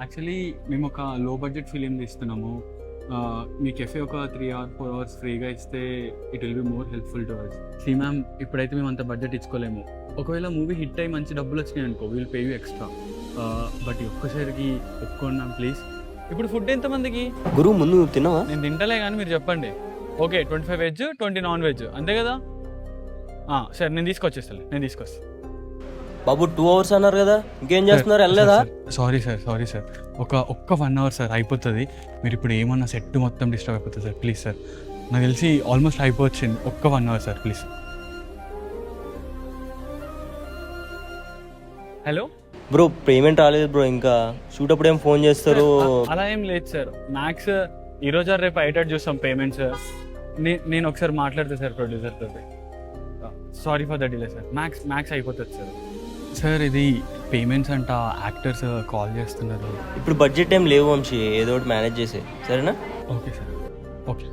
Actually మేము ఒక low budget film తీస్తున్నాము. మీ కెఫే ఒక 3 or 4 hours ఫ్రీగా ఇస్తే it will be more helpful to us. See ma'am, ఇప్పుడైతే మేము అంత బడ్జెట్ ఇచ్చుకోలేము. ఒకవేళ మూవీ హిట్ అయ్యి మంచి డబ్బులు వచ్చినాయి అనుకో, will pay you extra. But ఒక్కసారికి ఒప్పుకోండి మ్యామ్ ప్లీజ్. ఇప్పుడు ఫుడ్ ఎంతమందికి? గురువు ముందు నువ్వు తిన్నావా? నేను తింటలే కానీ మీరు చెప్పండి. ఓకే, 25 వెజ్ 20 నాన్ వెజ్ అంతే కదా? సరే, నేను తీసుకొస్తా. బాబు 2 hours అన్నారు కదా, ఇంకేం చేస్తున్నారు? వెళ్ళలేదా? సారీ సార్ ఒక్క 1 hour సార్ అయిపోతుంది. మీరు ఇప్పుడు ఏమన్నా సెట్ మొత్తం డిస్టర్బ్ అయిపోతుంది సార్, ప్లీజ్ సార్. నాకు తెలిసి ఆల్మోస్ట్ అయిపోవచ్చింది. ఒక్క 1 hour sir please. Hello bro, payment రాలేదు బ్రో. ఇంకా షూట్ అప్పుడు ఏం ఫోన్ చేస్తారు? అలా ఏం లేదు సార్. మ్యాక్స్ ఈరోజు రేపు అయ్యేటట్టు చూస్తాం పేమెంట్స్. నేను ఒకసారి మాట్లాడతా సార్ ప్రొడ్యూసర్ తోటి. Sorry for the delay sir. Max అయిపోతుంది సార్. సార్ ఇది పేమెంట్స్ అంట, యాక్టర్స్ కాల్ చేస్తున్నారు. ఇప్పుడు బడ్జెట్ ఏం లేవు వంశీ, ఏదో ఒకటి మేనేజ్ చేసే, సరేనా? Okay sir, okay.